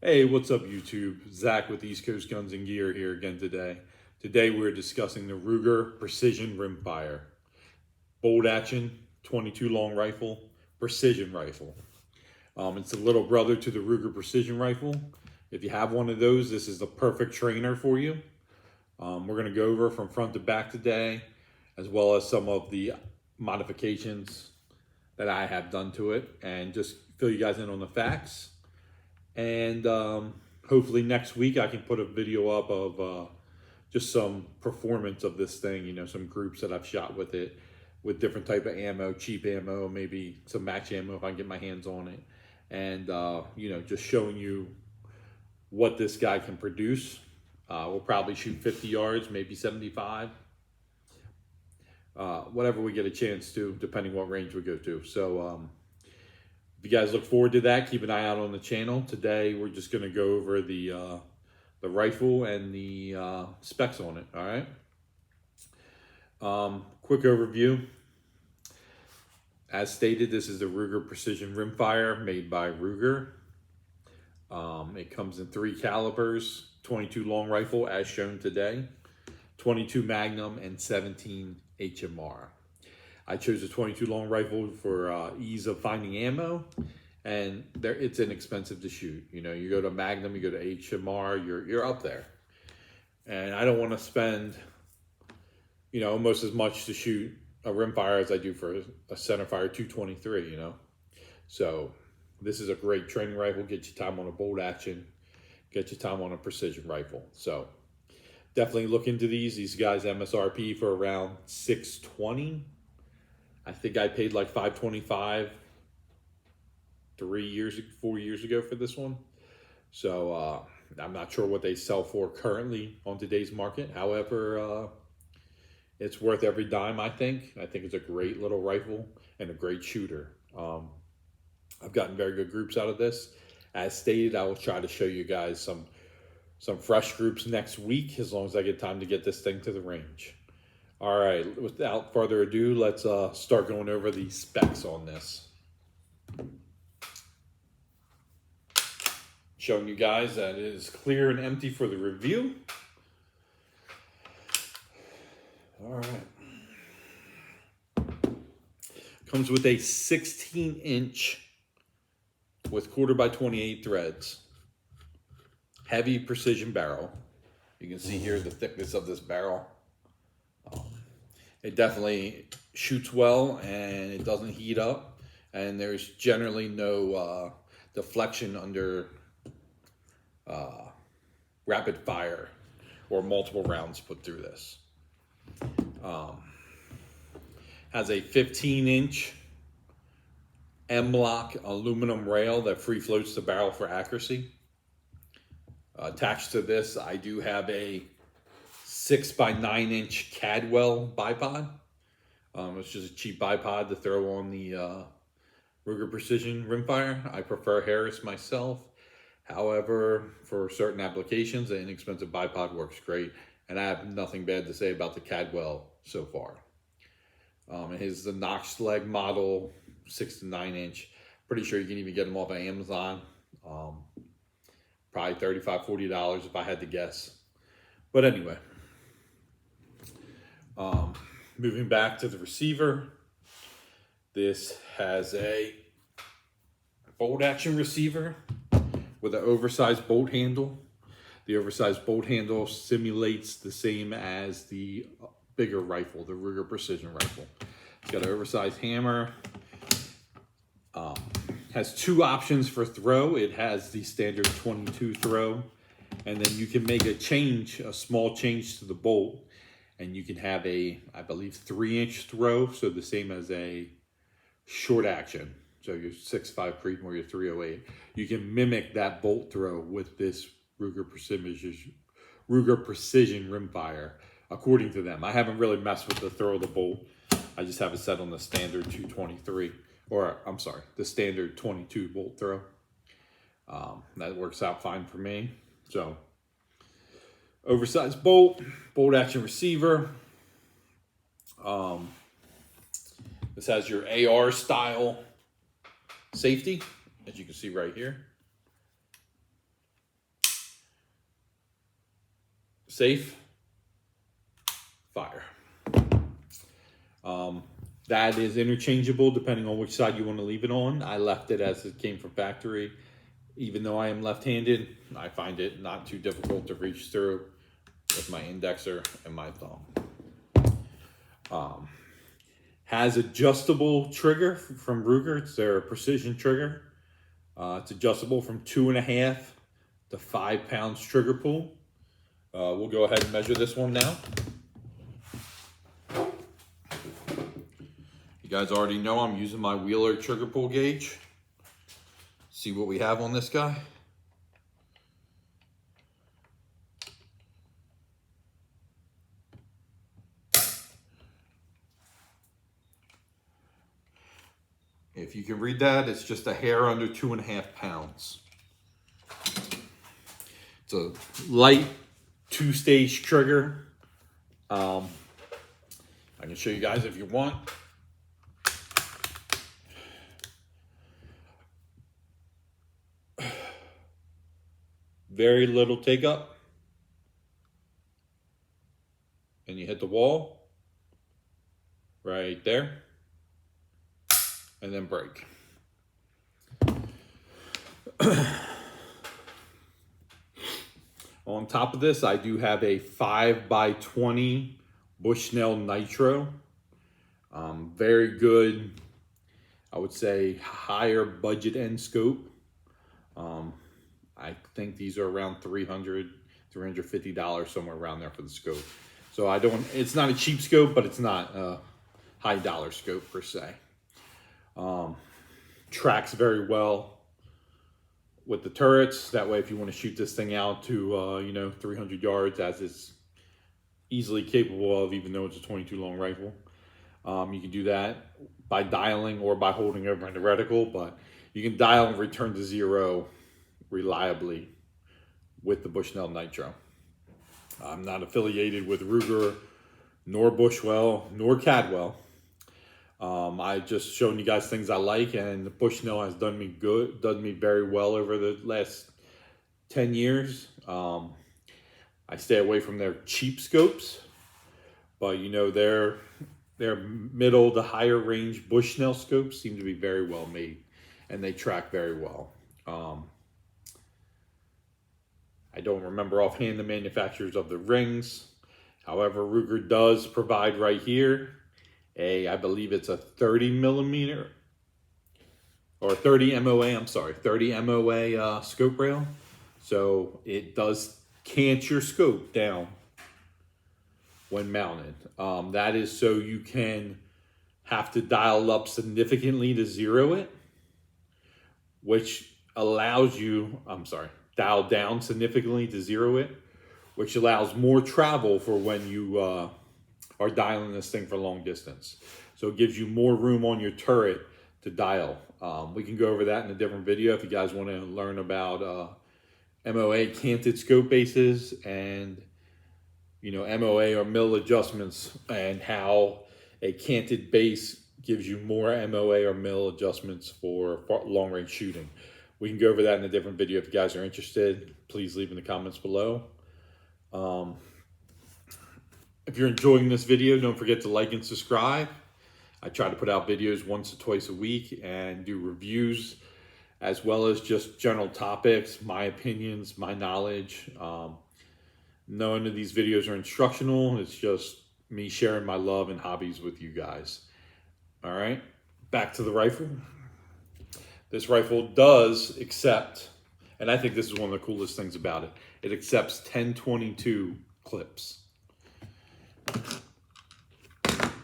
Hey, what's up YouTube? Zach with East Coast Guns and Gear here again today. Today we're discussing the Ruger Precision Rimfire. Bolt action, 22 long rifle, precision rifle. It's a little brother to the Ruger Precision rifle. If you have one of those, this is the perfect trainer for you. We're going to go over from front to back today, as well as some of the modifications that I have done to it, and just fill you guys in on the facts. And hopefully next week I can put a video up of just some performance of this thing, you know, some groups that I've shot with it, with different type of ammo, cheap ammo, maybe some match ammo if I can get my hands on it. And, you know, just showing you what this guy can produce. We'll probably shoot 50 yards, maybe 75. Whatever we get a chance to, depending what range we go to. So, if you guys look forward to that, keep an eye out on the channel. Today, we're just going to go over the rifle and the specs on it, all right? Quick overview. As stated, this is the Ruger Precision Rimfire made by Ruger. It comes in 3 calibers, 22 long rifle as shown today, 22 Magnum, and 17 HMR. I chose a 22 long rifle for ease of finding ammo, and it's inexpensive to shoot. You know, you go to Magnum, you go to HMR, you're up there. And I don't want to spend, you know, almost as much to shoot a rimfire as I do for a centerfire 223, you know. So this is a great training rifle, get you time on a bolt action, get you time on a precision rifle. So definitely look into these. These guys MSRP for around $620. I think I paid like $525 4 years ago for this one. So I'm not sure what they sell for currently on today's market. However, it's worth every dime, I think. I think it's a great little rifle and a great shooter. I've gotten very good groups out of this. As stated, I will try to show you guys some fresh groups next week, as long as I get time to get this thing to the range. All right, without further ado, let's start going over the specs on this. Showing you guys that it is clear and empty for the review. All right. Comes with a 16-inch with 1/4x28 threads. Heavy precision barrel. You can see here the thickness of this barrel. It definitely shoots well and it doesn't heat up, and there's generally no deflection under rapid fire or multiple rounds put through this. Has a 15-inch M-lock aluminum rail that free floats the barrel for accuracy. Attached to this, I do have a 6x9-inch Cadwell bipod. It's just a cheap bipod to throw on the Ruger Precision Rimfire. I prefer Harris myself. However, for certain applications, an inexpensive bipod works great, and I have nothing bad to say about the Cadwell so far. It is the notched leg model, 6 to 9 inch. Pretty sure you can even get them off of Amazon. Probably $35, $40 if I had to guess. But anyway, moving back to the receiver, this has a bolt action receiver with an oversized bolt handle. The oversized bolt handle simulates the same as the bigger rifle, the Ruger Precision rifle. It's got an oversized hammer. Has 2 options for throw. It has the standard 22 throw, and then you can make a small change to the bolt, and you can have a, I believe, 3-inch throw, so the same as a short action. So your 6.5 Creedmoor or your 308. You can mimic that bolt throw with this Ruger Precision Rimfire, according to them. I haven't really messed with the throw of the bolt. I just have it set on the standard 223, or I'm sorry, the standard 22 bolt throw. That works out fine for me. So, oversized bolt action receiver. This has your AR style safety, as you can see right here. safe, fire. That is interchangeable depending on which side you want to leave it on. I left it as it came from factory. Even though I am left-handed, I find it not too difficult to reach through with my indexer and my thumb. Has adjustable trigger from Ruger. It's their precision trigger. It's adjustable from 2.5 to 5 pounds trigger pull. We'll go ahead and measure this one now. You guys already know I'm using my Wheeler trigger pull gauge. See what we have on this guy. If you can read that, it's just a hair under 2.5 pounds. It's a light 2-stage trigger. I can show you guys if you want. Very little take up. And you hit the wall right there. And then break. On top of this, I do have a 5x20 Bushnell Nitro. Very good, I would say higher budget end scope. I think these are around $300, $350, somewhere around there for the scope. So it's not a cheap scope, but it's not a high dollar scope per se. Tracks very well with the turrets. That way, if you want to shoot this thing out to 300 yards, as it's easily capable of, even though it's a 22 long rifle, you can do that by dialing or by holding over in the reticle. But you can dial and return to 0 reliably with the Bushnell Nitro. I'm not affiliated with Ruger, nor Bushwell, nor Cadwell. I just showing you guys things I like, and the Bushnell has done me very well over the last 10 years. I stay away from their cheap scopes, but their middle to higher range Bushnell scopes seem to be very well made, and they track very well. I don't remember offhand the manufacturers of the rings. However, Ruger does provide right here I believe it's a 30 millimeter or 30 MOA, 30 MOA scope rail. So it does cant your scope down when mounted. That is so you can have to dial up significantly to 0 it, which allows you, dial down significantly to 0 it, which allows more travel for when you are dialing this thing for long distance. So it gives you more room on your turret to dial. We can go over that in a different video if you guys want to learn about MOA canted scope bases and MOA or mill adjustments, and how a canted base gives you more MOA or mill adjustments for long range shooting. We can go over that in a different video if you guys are interested. Please leave in the comments below. If you're enjoying this video, don't forget to like and subscribe. I try to put out videos once or twice a week and do reviews, as well as just general topics, my opinions, my knowledge. None of these videos are instructional. It's just me sharing my love and hobbies with you guys. All right, back to the rifle. This rifle does accept, and I think this is one of the coolest things about it, it accepts 10/22 clips.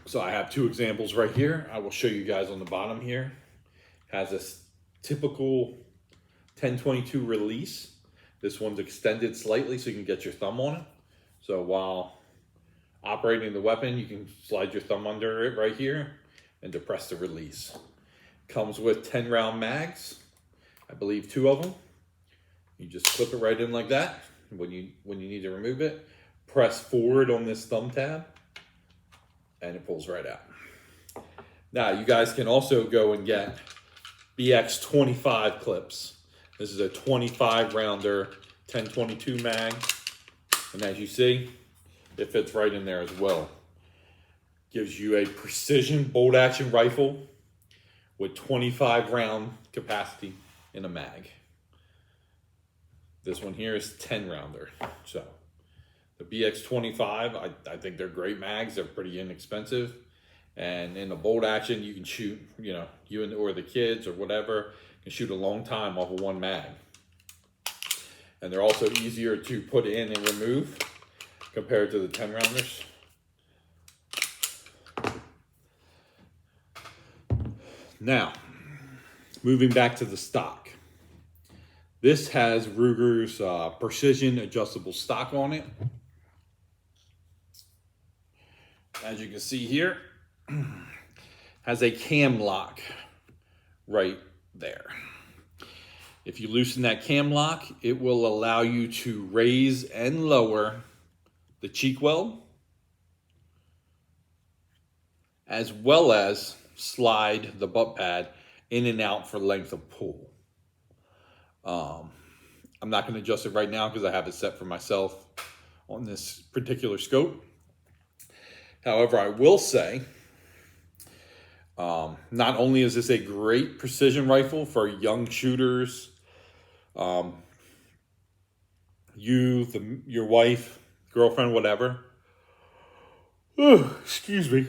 So I have 2 examples right here. I will show you guys on the bottom here. Has a typical 10/22 release. This one's extended slightly so you can get your thumb on it. So while operating the weapon, you can slide your thumb under it right here and depress the release. Comes with 10 round mags, I believe 2 of them. You just clip it right in like that. When you need to remove it, press forward on this thumb tab and it pulls right out. Now you guys can also go and get BX 25 clips. This is a 25 rounder 10/22 mag. And as you see, it fits right in there as well. Gives you a precision bolt action rifle with 25 round capacity in a mag. This one here is 10 rounder. So the BX25, I think they're great mags. They're pretty inexpensive. And in the bolt action, you can shoot, you know, you and or the kids or whatever can shoot a long time off of one mag. And they're also easier to put in and remove compared to the 10 rounders. Now, moving back to the stock. This has Ruger's precision adjustable stock on it. As you can see here, has a cam lock right there. If you loosen that cam lock, it will allow you to raise and lower the cheek weld, as well as slide the butt pad in and out for length of pull. I'm not going to adjust it right now because I have it set for myself on this particular scope. However, I will say, not only is this a great precision rifle for young shooters, your wife, girlfriend, whatever. Excuse me.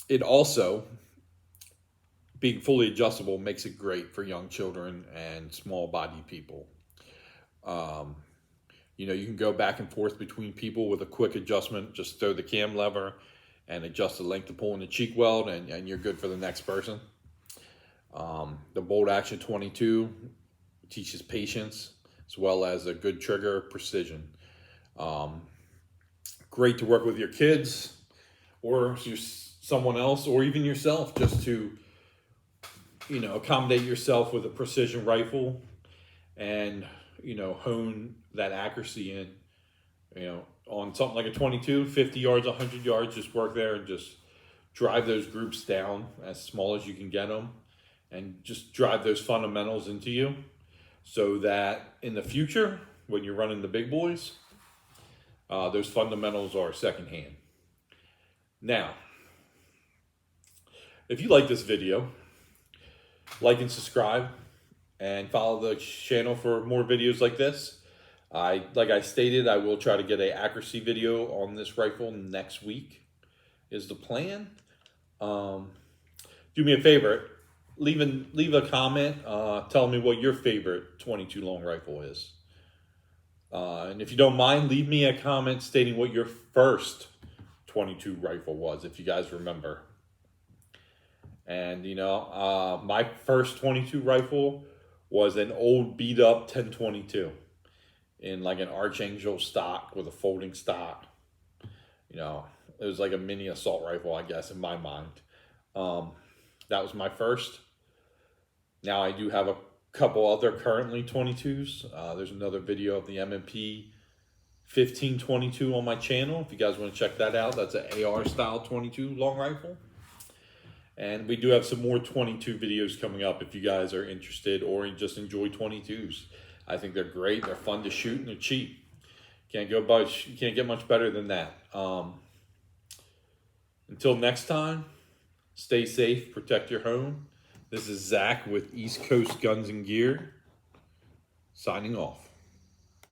It also, being fully adjustable, makes it great for young children and small body people. You know, you can go back and forth between people with a quick adjustment. Just throw the cam lever and adjust the length of pull in the cheek weld, and you're good for the next person. The bolt action 22 teaches patience as well as a good trigger precision. Great to work with your kids or someone else or even yourself, just to, you know, accommodate yourself with a precision rifle and, you know, hone that accuracy in, you know, on something like a 22, 50 yards, 100 yards, just work there and just drive those groups down as small as you can get them and just drive those fundamentals into you so that in the future, when you're running the big boys, those fundamentals are secondhand. Now, if you like this video, like and subscribe and follow the channel for more videos like this. Like I stated, I will try to get an accuracy video on this rifle next week is the plan. Do me a favor, leave a comment, tell me what your favorite 22 long rifle is. And if you don't mind, leave me a comment stating what your first 22 rifle was, if you guys remember. And, you know, my first 22 rifle was an old beat up 1022 in like an Archangel stock with a folding stock. You know, it was like a mini assault rifle, I guess, in my mind. That was my first. Now I do have a couple other currently 22s. There's another video of the M&P 1522 on my channel. If you guys want to check that out, that's an AR style 22 long rifle. And we do have some more 22 videos coming up if you guys are interested or just enjoy 22s. I think they're great. They're fun to shoot and they're cheap. You can't get much better than that. Until next time, stay safe, protect your home. This is Zach with East Coast Guns and Gear, signing off.